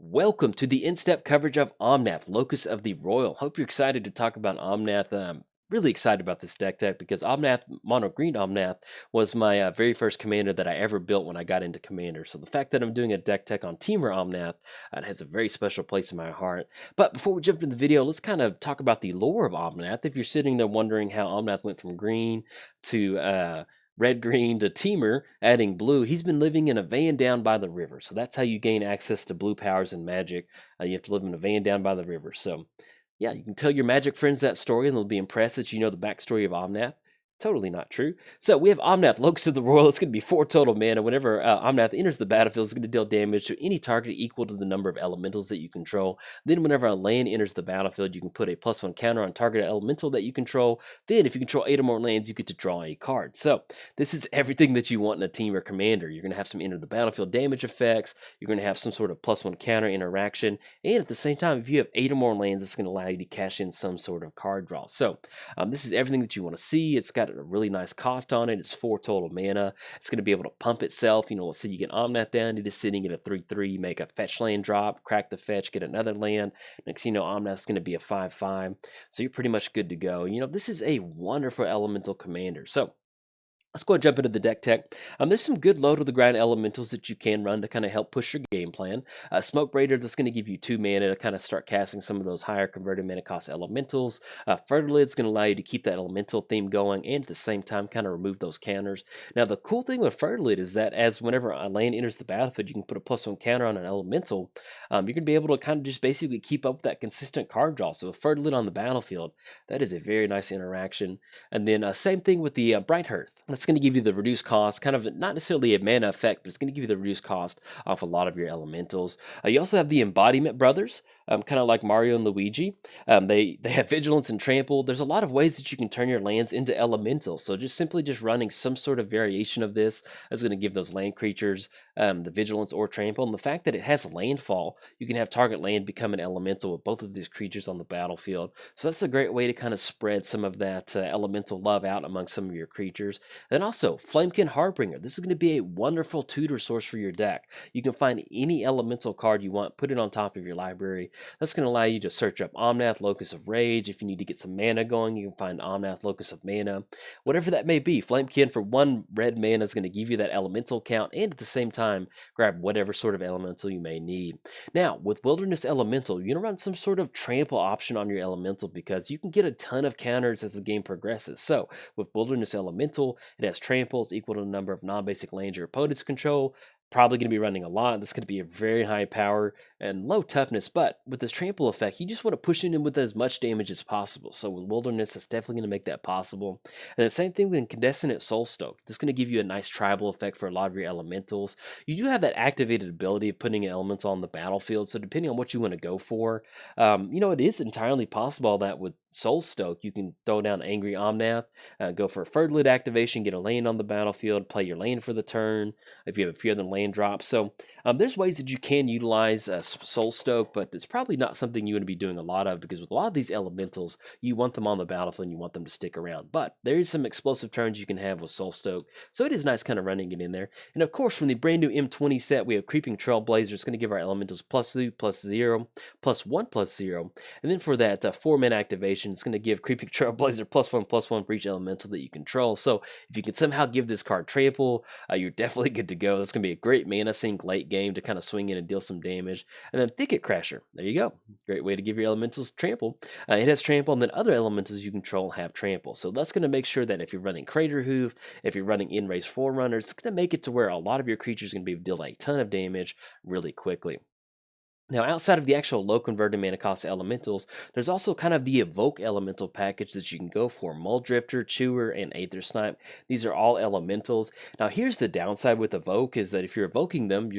Welcome to the in-step coverage of Omnath, Locus of the Roil. Hope you're excited to talk about Omnath. Really excited about this deck type because Omnath, Mono Green Omnath, was my very first commander that I ever built when I got into Commander. So the fact that I'm doing a deck tech on Timur Omnath has a very special place in my heart. But before we jump into the video, let's kind of talk about the lore of Omnath. If you're sitting there wondering how Omnath went from green to red green to Timur, adding blue, he's been living in a van down by the river. So that's how you gain access to blue powers and magic. You have to live in a van down by the river. So yeah, you can tell your magic friends that story and they'll be impressed that you know the backstory of Omnath. Totally not true. So we have Omnath, Locus of the Roil. It's going to be 4 total mana. Whenever Omnath enters the battlefield, it's going to deal damage to any target equal to the number of elementals that you control. Then whenever a land enters the battlefield, you can put a +1 counter on target elemental that you control. Then if you control 8 or more lands, you get to draw a card. So this is everything that you want in a team or commander. You're going to have some enter the battlefield damage effects. You're going to have some sort of +1 counter interaction. And at the same time, if you have 8 or more lands, it's going to allow you to cash in some sort of card draw. So this is everything that you want to see. It's got a really nice cost on it. It's 4 total mana. It's going to be able to pump itself. You know, let's say you get Omnath down, it is sitting at a 3/3, make a fetch land drop, crack the fetch, get another land. Next, you know, Omnath's going to be a 5/5. So you're pretty much good to go. You know, this is a wonderful elemental commander. So let's go and jump into the deck tech. There's some good low to the ground elementals that you can run to kind of help push your game plan. Smoke Raider, that's going to give you 2 mana to kind of start casting some of those higher converted mana cost elementals. Fertilid's going to allow you to keep that elemental theme going and at the same time kind of remove those counters. Now the cool thing with Fertilid is that as whenever a land enters the battlefield, you can put a +1 counter on an elemental. You're going to be able to kind of just basically keep up with that consistent card draw. So with Fertilid on the battlefield, that is a very nice interaction. And then same thing with the Bright Hearth. That's going to give you the reduced cost, kind of not necessarily a mana effect, but it's going to give you the reduced cost off a lot of your elementals. You also have the Embodiment Brothers, kind of like Mario and Luigi. They have Vigilance and Trample. There's a lot of ways that you can turn your lands into elementals. So just simply just running some sort of variation of this is going to give those land creatures the Vigilance or Trample. And the fact that it has landfall, you can have target land become an elemental with both of these creatures on the battlefield. So that's a great way to kind of spread some of that elemental love out among some of your creatures. And also, Flamekin Harbinger. This is going to be a wonderful tutor source for your deck. You can find any elemental card you want, put it on top of your library. That's going to allow you to search up Omnath, Locus of Rage. If you need to get some mana going, you can find Omnath, Locus of Mana. Whatever that may be, Flamekin for 1 red mana is going to give you that elemental count and at the same time, grab whatever sort of elemental you may need. Now, with Wilderness Elemental, you're going to run some sort of trample option on your elemental because you can get a ton of counters as the game progresses. So, with Wilderness Elemental, it has tramples equal to the number of non-basic lands your opponents control. Probably going to be running a lot. This is going to be a very high power and low toughness, but with this trample effect, you just want to push it in with as much damage as possible. So with Wilderness, it's definitely going to make that possible. And the same thing with Incandescent Soulstoke. This is going to give you a nice tribal effect for a lot of your elementals. You do have that activated ability of putting an elemental on the battlefield, so depending on what you want to go for, you know, it is entirely possible that with Soulstoke, you can throw down Angry Omnath, go for a Fertilid activation, get a land on the battlefield, play your land for the turn, if you have a few other land drops. So there's ways that you can utilize Soulstoke, but it's probably not something you want to be doing a lot of because with a lot of these elementals, you want them on the battlefield and you want them to stick around. But there is some explosive turns you can have with Soulstoke, so it is nice kind of running it in there. And of course, from the brand new M20 set, we have Creeping Trailblazer. It's going to give our elementals +2, +0, +1, +0. And then for that 4-mana activation, it's going to give Creeping Trailblazer +1/+1 for each elemental that you control. So if you can somehow give this card trample, you're definitely good to go. That's going to be a great mana sink late game to kind of swing in and deal some damage. And then Thicket Crasher. There you go. Great way to give your elementals trample. It has trample, and then other elementals you control have trample. So that's going to make sure that if you're running Crater Hoof, if you're running In-Race Forerunners, it's going to make it to where a lot of your creatures are going to be able to deal a ton of damage really quickly. Now, outside of the actual low converted mana cost elementals, there's also kind of the Evoke elemental package that you can go for. Muldrifter, Chewer, and Aether Snipe. These are all elementals. Now, here's the downside with Evoke is that if you're evoking them,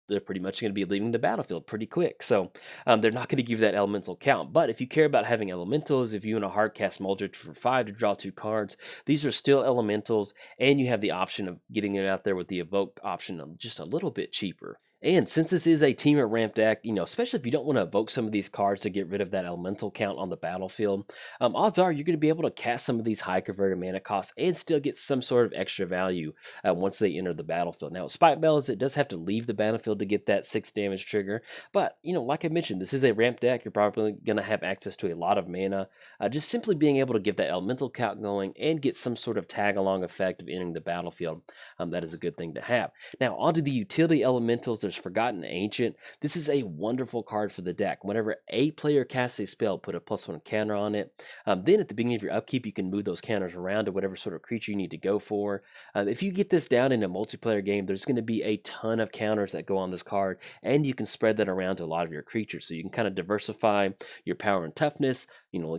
they're pretty much going to be leaving the battlefield pretty quick. So they're not going to give you that elemental count. But if you care about having elementals, if you want to hard cast Muldrifter for 5 to draw 2 cards, these are still elementals, and you have the option of getting it out there with the Evoke option just a little bit cheaper. And since this is a Temur ramp deck, especially if you don't want to evoke some of these cards to get rid of that elemental count on the battlefield, odds are you're going to be able to cast some of these high converted mana costs and still get some sort of extra value once they enter the battlefield. Now, Spike Bells, it does have to leave the battlefield to get that 6 damage trigger, but like I mentioned, this is a ramp deck. You're probably going to have access to a lot of mana. Just simply being able to get that elemental count going and get some sort of tag along effect of entering the battlefield, that is a good thing to have. Now, onto the utility elementals, there's Forgotten Ancient. This is a wonderful card for the deck. Whenever a player casts a spell, put a +1 counter on it. Then at the beginning of your upkeep, you can move those counters around to whatever sort of creature you need to go for. If you get this down in a multiplayer game, there's going to be a ton of counters that go on this card, and you can spread that around to a lot of your creatures. So you can kind of diversify your power and toughness,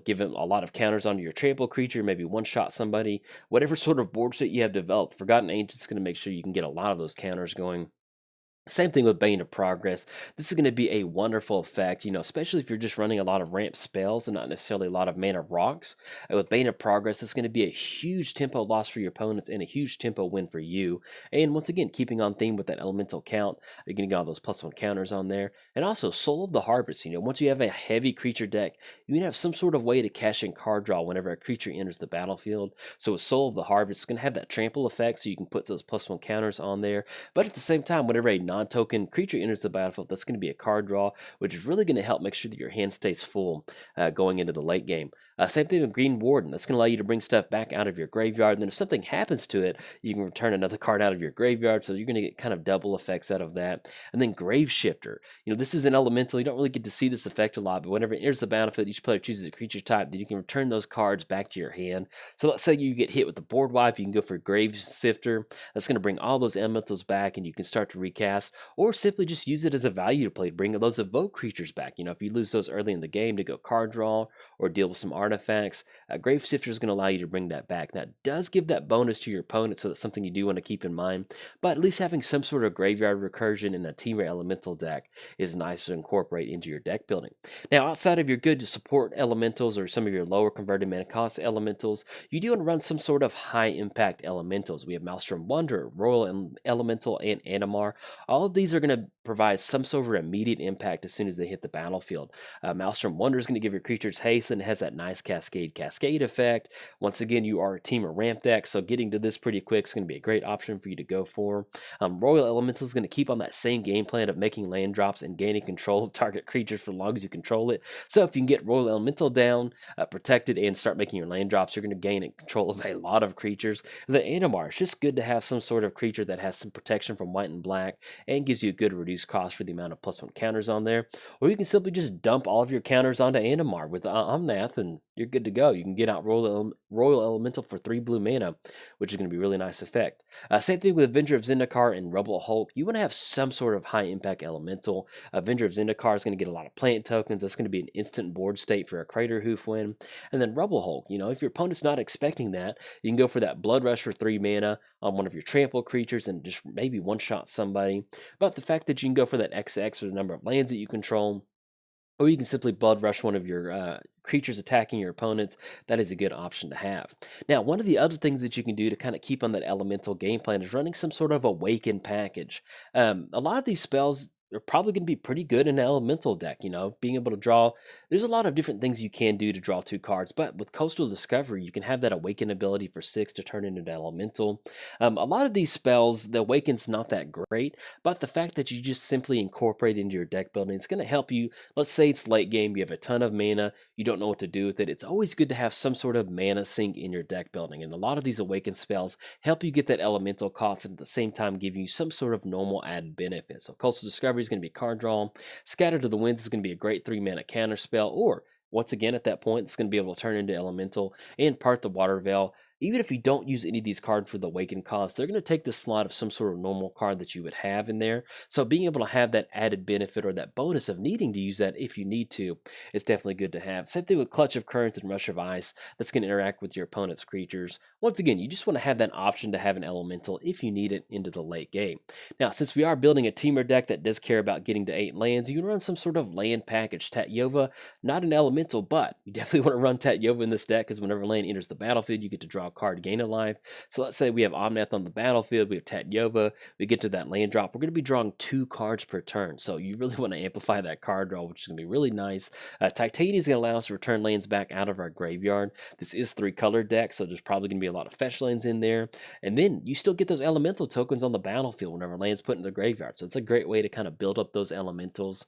give them a lot of counters onto your trample creature, maybe one-shot somebody. Whatever sort of board state you have developed, Forgotten Ancient is going to make sure you can get a lot of those counters going. Same thing with Bane of Progress. This is going to be a wonderful effect, especially if you're just running a lot of ramp spells and not necessarily a lot of mana rocks. With Bane of Progress, it's going to be a huge tempo loss for your opponents and a huge tempo win for you. And once again, keeping on theme with that elemental count, you're going to get all those +1 counters on there. And also, Soul of the Harvest. Once you have a heavy creature deck, you can have some sort of way to cash in card draw whenever a creature enters the battlefield. So with Soul of the Harvest, it's going to have that trample effect, so you can put those +1 counters on there. But at the same time, whenever a non-token creature enters the battlefield, that's going to be a card draw, which is really going to help make sure that your hand stays full going into the late game. Same thing with Green Warden. That's going to allow you to bring stuff back out of your graveyard, and then if something happens to it, you can return another card out of your graveyard, so you're going to get kind of double effects out of that. And then Grave Shifter. This is an elemental. You don't really get to see this effect a lot, but whenever it enters the battlefield, each player chooses a creature type, then you can return those cards back to your hand. So let's say you get hit with the board wipe, you can go for Grave Shifter. That's going to bring all those elementals back, and you can start to recast, or simply just use it as a value to play, bring those evoke creatures back. If you lose those early in the game to go card draw or deal with some artifacts, Grave Shifter is going to allow you to bring that back. Now, it does give that bonus to your opponent, so that's something you do want to keep in mind, but at least having some sort of graveyard recursion in a Temur elemental deck is nice to incorporate into your deck building. Now, outside of your good to support elementals or some of your lower converted mana cost elementals, you do want to run some sort of high impact elementals. We have Maelstrom Wanderer, Roil Elemental, and Animar. All of these are going to provide some sort of immediate impact as soon as they hit the battlefield. Maelstrom Wanderer is going to give your creatures haste, and it has that nice cascade effect. Once again, you are a Temur ramp deck, so getting to this pretty quick is going to be a great option for you to go for. Roil Elemental is going to keep on that same game plan of making land drops and gaining control of target creatures for as long as you control it. So if you can get Roil Elemental down, protected, and start making your land drops, you're going to gain control of a lot of creatures. The Animar, it's just good to have some sort of creature that has some protection from white and black and gives you a good reduced cost for the amount of +1 counters on there. Or you can simply just dump all of your counters onto Animar with Omnath, and you're good to go. You can get out Roil Elemental for 3 blue mana, which is going to be a really nice effect. Same thing with Avenger of Zendikar and Rebel Hulk. You want to have some sort of high impact elemental. Avenger of Zendikar is going to get a lot of plant tokens. That's going to be an instant board state for a Crater Hoof win. And then Rebel Hulk, if your opponent's not expecting that, you can go for that Blood Rush for 3 mana on one of your trample creatures and just maybe one-shot somebody. But the fact that you can go for that XX for the number of lands that you control, or you can simply Blood Rush one of your creatures attacking your opponents, that is a good option to have. Now, one of the other things that you can do to kind of keep on that elemental game plan is running some sort of Awaken package. A lot of these spells are probably going to be pretty good in an elemental deck, being able to draw. There's a lot of different things you can do to draw 2 cards, but with Coastal Discovery, you can have that Awaken ability for 6 to turn into an elemental. A lot of these spells, the Awaken's not that great, but the fact that you just simply incorporate into your deck building, it's going to help you. Let's say it's late game, you have a ton of mana, you don't know what to do with it. It's always good to have some sort of mana sink in your deck building, and a lot of these Awaken spells help you get that elemental cost and at the same time give you some sort of normal added benefit. So Coastal Discovery is going to be card draw. Scatter to the Winds is going to be a great 3 mana counter spell, or once again at that point, it's going to be able to turn into elemental and part the Water Veil. Even if you don't use any of these cards for the Awaken cost, they're going to take the slot of some sort of normal card that you would have in there. So being able to have that added benefit or that bonus of needing to use that if you need to is definitely good to have. Same thing with Clutch of Currents and Rush of Ice. That's going to interact with your opponent's creatures. Once again, you just want to have that option to have an elemental if you need it into the late game. Now, since we are building a Temur deck that does care about getting to 8 lands, you can run some sort of land package. Tatyova, not an elemental, but you definitely want to run Tatyova in this deck because whenever land enters the battlefield, you get to draw card gain a life. So let's say we have Omnath on the battlefield, we have Tatyova, we get to that land drop, we're going to be drawing 2 cards per turn. So you really want to amplify that card draw, which is going to be really nice. Titania is going to allow us to return lands back out of our graveyard. This is 3-color deck, so there's probably going to be a lot of fetch lands in there. And then you still get those elemental tokens on the battlefield whenever land's put in the graveyard. So it's a great way to kind of build up those elementals.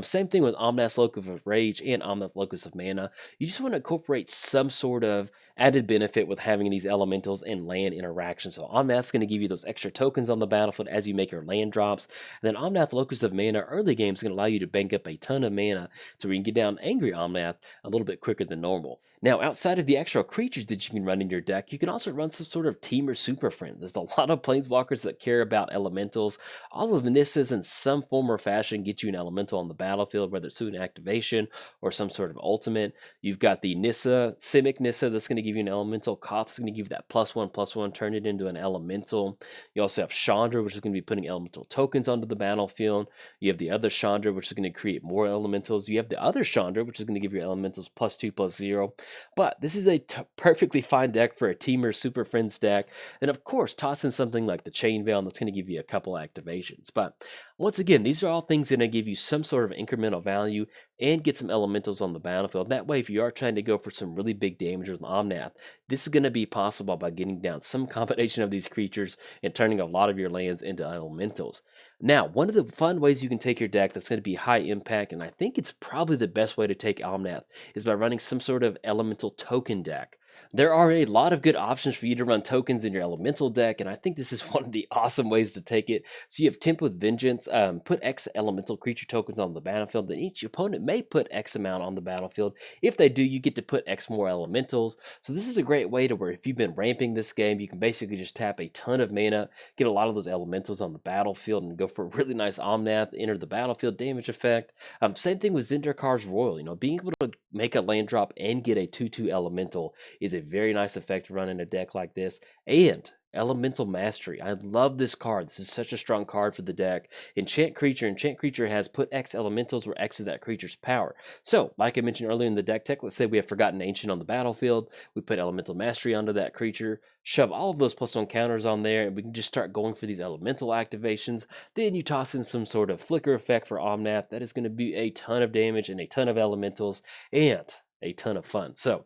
Same thing with Omnath Locus of Rage and Omnath Locus of Mana. You just want to incorporate some sort of added benefit with having these elementals and land interactions. So Omnath's going to give you those extra tokens on the battlefield as you make your land drops. And then Omnath Locus of Mana early game is going to allow you to bank up a ton of mana so we can get down Angry Omnath a little bit quicker than normal. Now, outside of the actual creatures that you can run in your deck, you can also run some sort of Timur Super Friends. There's a lot of planeswalkers that care about elementals. All of the Nissas in some form or fashion get you an elemental on the battlefield, whether it's through an activation or some sort of ultimate. You've got the Nissa, Simic Nissa, that's going to give you an elemental. Koth's going to give you that +1/+1, turn it into an elemental. You also have Chandra, which is going to be putting elemental tokens onto the battlefield. You have the other Chandra, which is going to create more elementals. You have the other Chandra, which is going to give your elementals +2/+0. But this is a perfectly fine deck for a Timur Super Friends deck. And of course, toss in something like the Chain Veil, and that's going to give you a couple activations. But once again, these are all things that are going to give you some sort of incremental value and get some elementals on the battlefield. That way, if you are trying to go for some really big damage with Omnath, this is going to be possible by getting down some combination of these creatures and turning a lot of your lands into elementals. Now, one of the fun ways you can take your deck that's going to be high impact, and I think it's probably the best way to take Omnath, is by running some sort of elemental token deck. There are a lot of good options for you to run tokens in your elemental deck, and I think this is one of the awesome ways to take it. So you have Temp with Vengeance, put X elemental creature tokens on the battlefield, then each opponent may put X amount on the battlefield. If they do, you get to put X more elementals. So this is a great way to where if you've been ramping this game, you can basically just tap a ton of mana, get a lot of those elementals on the battlefield, and go for a really nice Omnath, enter the battlefield damage effect. Same thing with Zendarkar's Roil. Being able to make a land drop and get a 2/2 elemental is a very nice effect to run in a deck like this. And Elemental Mastery. I love this card. This is such a strong card for the deck. Enchant Creature has put X elementals where X is that creature's power. So, like I mentioned earlier in the deck tech, let's say we have Forgotten Ancient on the battlefield. We put Elemental Mastery onto that creature, shove all of those +1 counters on there, and we can just start going for these elemental activations. Then you toss in some sort of flicker effect for Omnath. That is going to be a ton of damage and a ton of elementals and a ton of fun. So,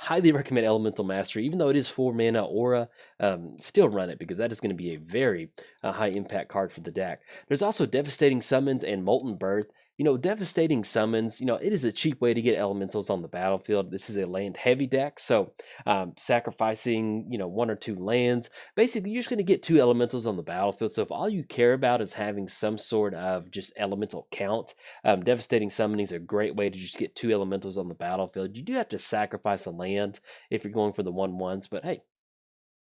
highly recommend Elemental Mastery, even though it is 4 mana aura, still run it because that is going to be a very high impact card for the deck. There's also Devastating Summons and Molten Birth. Devastating Summons, it is a cheap way to get elementals on the battlefield. This is a land heavy deck, so sacrificing, 1 or 2 lands, basically you're just going to get 2 elementals on the battlefield. So if all you care about is having some sort of just elemental count, Devastating Summoning is a great way to just get 2 elementals on the battlefield. You do have to sacrifice a land if you're going for the 1/1s, but hey,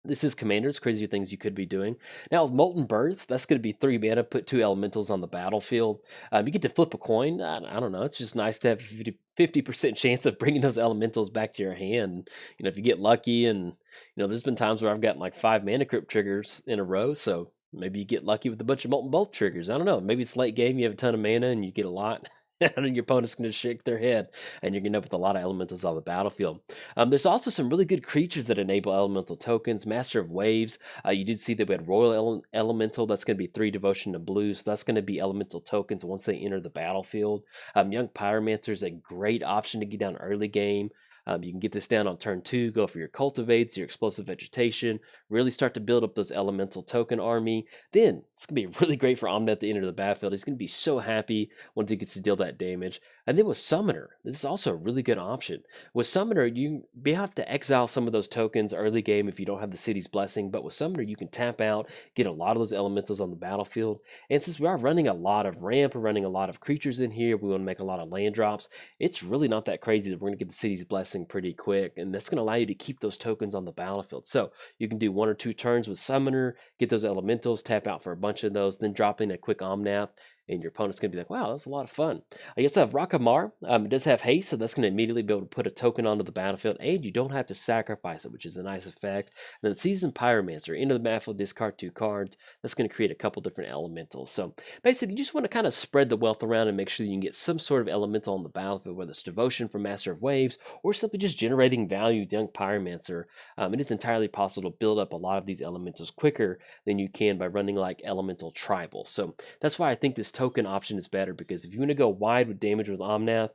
this is Commander's crazier things you could be doing. Now with Molten Birth, that's going to be 3 mana, put 2 elementals on the battlefield. You get to flip a coin. I don't know. It's just nice to have a 50% chance of bringing those elementals back to your hand. If you get lucky, and there's been times where I've gotten like 5 mana crypt triggers in a row. So maybe you get lucky with a bunch of Molten Bolt triggers. I don't know. Maybe it's late game. You have a ton of mana and you get a lot. And your opponent's going to shake their head, and you're going to end up with a lot of elementals on the battlefield. There's also some really good creatures that enable elemental tokens. Master of Waves. You did see that we had Roil Elemental. That's going to be 3 Devotion to Blue, so that's going to be elemental tokens once they enter the battlefield. Young Pyromancer is a great option to get down early game. You can get this down on turn 2, go for your Cultivates, your Explosive Vegetation, really start to build up those elemental token army. Then it's going to be really great for Omnath to enter the battlefield. He's going to be so happy once he gets to deal that damage. And then with Summoner, this is also a really good option. With Summoner, you have to exile some of those tokens early game if you don't have the City's Blessing, but with Summoner, you can tap out, get a lot of those elementals on the battlefield. And since we are running a lot of ramp, we're running a lot of creatures in here, we want to make a lot of land drops, it's really not that crazy that we're going to get the City's Blessing pretty quick, and that's going to allow you to keep those tokens on the battlefield. So you can do 1 or 2 turns with Summoner, get those elementals, tap out for a bunch of those, then drop in a quick Omnath, and your opponent's going to be like, wow, that's a lot of fun. I guess I have Rakamar. It does have haste, so that's going to immediately be able to put a token onto the battlefield, and you don't have to sacrifice it, which is a nice effect. And then Seasoned Pyromancer, into the battlefield, discard 2 cards. That's going to create a couple different elementals. So basically, you just want to kind of spread the wealth around and make sure that you can get some sort of elemental on the battlefield, whether it's Devotion from Master of Waves, or simply just generating value with Young Pyromancer. It is entirely possible to build up a lot of these elementals quicker than you can by running like Elemental Tribal. So that's why I think this token option is better, because if you want to go wide with damage with Omnath,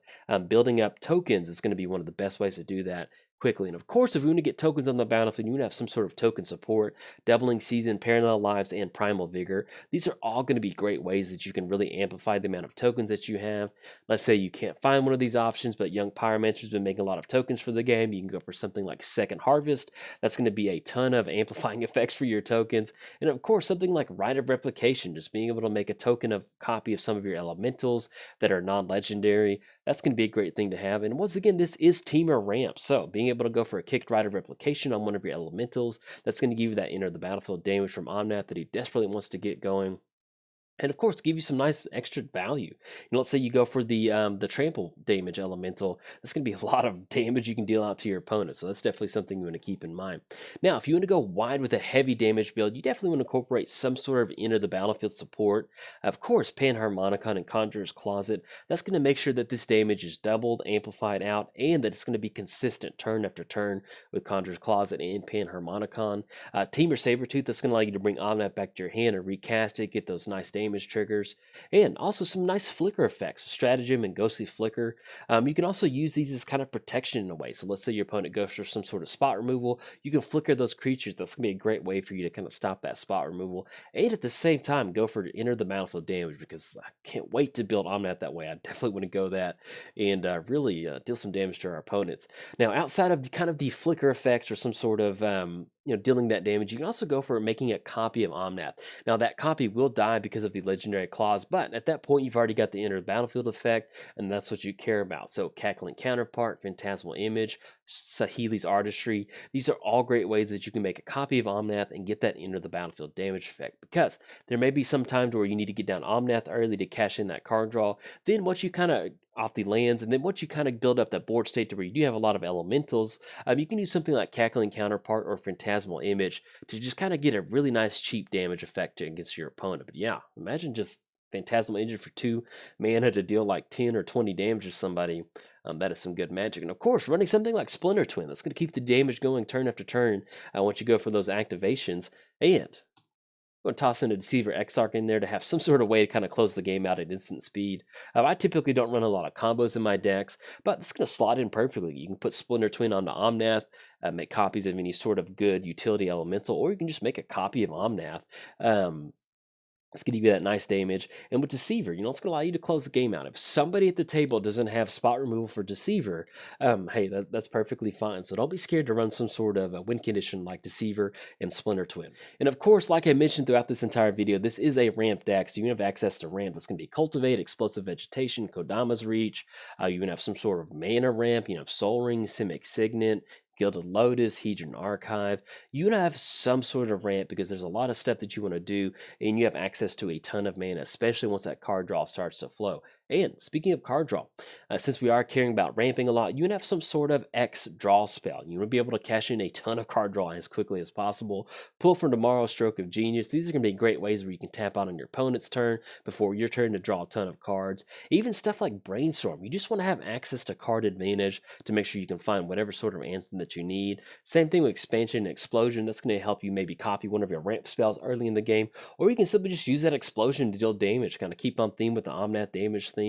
building up tokens is going to be one of the best ways to do that quickly. And of course, if you want to get tokens on the battlefield, you want to have some sort of token support, doubling season, parallel lives, and primal vigor. These are all going to be great ways that you can really amplify the amount of tokens that you have. Let's say you can't find one of these options, but Young Pyromancer's been making a lot of tokens for the game. You can go for something like Second Harvest. That's going to be a ton of amplifying effects for your tokens. And of course, something like Rite of Replication, just being able to make a token of copy of some of your elementals that are non-legendary. That's going to be a great thing to have. And once again, this is Timur ramp, so being able to go for a kicked Rite of Replication on one of your elementals, that's going to give you that enter the battlefield damage from Omnath that he desperately wants to get going. And of course, give you some nice extra value. Let's say you go for the trample damage elemental. That's going to be a lot of damage you can deal out to your opponent. So that's definitely something you want to keep in mind. Now, if you want to go wide with a heavy damage build, you definitely want to incorporate some sort of enter the battlefield support. Of course, Panharmonicon and Conjurer's Closet. That's going to make sure that this damage is doubled, amplified out, and that it's going to be consistent turn after turn with Conjurer's Closet and Panharmonicon. Timur Sabertooth, that's going to allow you to bring Omnath back to your hand and recast it, get those nice damage triggers, and also some nice flicker effects, Stratagem and Ghostly Flicker. You can also use these as kind of protection in a way. So let's say your opponent goes for some sort of spot removal, you can flicker those creatures. That's going to be a great way for you to kind of stop that spot removal, and at the same time go for enter the battlefield damage, because I can't wait to build Omnath that way. I definitely want to go that and really deal some damage to our opponents. Now, outside of kind of the flicker effects or some sort of dealing that damage, you can also go for making a copy of Omnath. Now, that copy will die because of the legendary clause, but at that point, you've already got the enter the battlefield effect, and that's what you care about. So, Cackling Counterpart, Phantasmal Image, Sahili's Artistry, these are all great ways that you can make a copy of Omnath and get that enter the battlefield damage effect, because there may be some times where you need to get down Omnath early to cash in that card draw. Then once you kind of off the lands, and then once you kind of build up that board state to where you do have a lot of elementals, you can use something like Cackling Counterpart or Phantasmal Image to just kind of get a really nice cheap damage effect against your opponent. But yeah, imagine just Phantasmal Image for 2 mana to deal like 10 or 20 damage to somebody. That is some good magic. And of course, running something like Splinter Twin, that's going to keep the damage going turn after turn once you go for those activations. And I'm going to toss in a Deceiver Exarch in there to have some sort of way to kind of close the game out at instant speed. I typically don't run a lot of combos in my decks, but it's going to slot in perfectly. You can put Splinter Twin onto Omnath, make copies of any sort of good utility elemental, or you can just make a copy of Omnath. It's going to give you that nice damage. And with Deceiver, it's going to allow you to close the game out. If somebody at the table doesn't have spot removal for Deceiver, hey, that's perfectly fine. So don't be scared to run some sort of a win condition like Deceiver and Splinter Twin. And of course, like I mentioned throughout this entire video, this is a ramp deck, so you have access to ramp. That's going to be Cultivate, Explosive Vegetation, Kodama's Reach. You can have some sort of mana ramp, Soul Ring, Simic Signet, Gilded Lotus, Hedron Archive. You want to have some sort of ramp, because there's a lot of stuff that you want to do, and you have access to a ton of mana, especially once that card draw starts to flow. And speaking of card draw, since we are caring about ramping a lot, you want to have some sort of X draw spell. You want to be able to cash in a ton of card draw as quickly as possible. Pull from Tomorrow, Stroke of Genius. These are going to be great ways where you can tap out on your opponent's turn before your turn to draw a ton of cards. Even stuff like Brainstorm. You just want to have access to card advantage to make sure you can find whatever sort of answer that you need. Same thing with Expansion and Explosion. That's going to help you maybe copy one of your ramp spells early in the game, or you can simply just use that Explosion to deal damage, kind of keep on theme with the Omnath damage theme.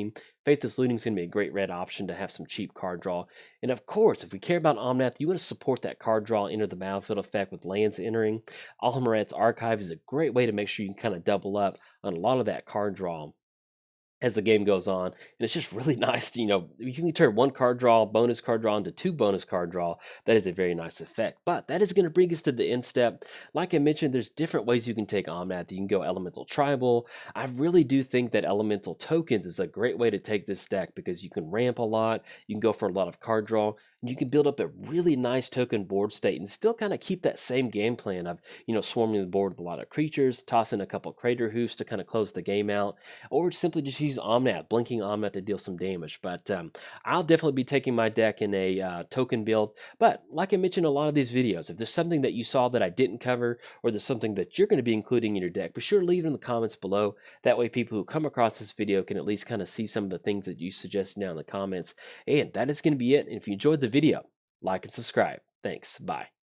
Faithless Looting is going to be a great red option to have some cheap card draw. And of course, if we care about Omnath, you want to support that card draw, enter the battlefield effect with lands entering. Alhamaret's Archive is a great way to make sure you can kind of double up on a lot of that card draw as the game goes on. And it's just really nice to, you can turn 1 card draw, bonus card draw into 2 bonus card draw. That is a very nice effect. But that is going to bring us to the end step. Like I mentioned, there's different ways you can take Omnath. You can go Elemental Tribal. I really do think that Elemental Tokens is a great way to take this deck, because you can ramp a lot. You can go for a lot of card draw. And you can build up a really nice token board state and still kind of keep that same game plan of, swarming the board with a lot of creatures, tossing a couple Crater Hoosts to kind of close the game out, or simply just use Omnath, blinking Omnath to deal some damage. But I'll definitely be taking my deck in a token build. But like I mentioned in a lot of these videos, if there's something that you saw that I didn't cover, or there's something that you're going to be including in your deck, be sure to leave it in the comments below. That way people who come across this video can at least kind of see some of the things that you suggested down in the comments. And that is going to be it. And if you enjoyed the video, like and subscribe. Thanks. Bye.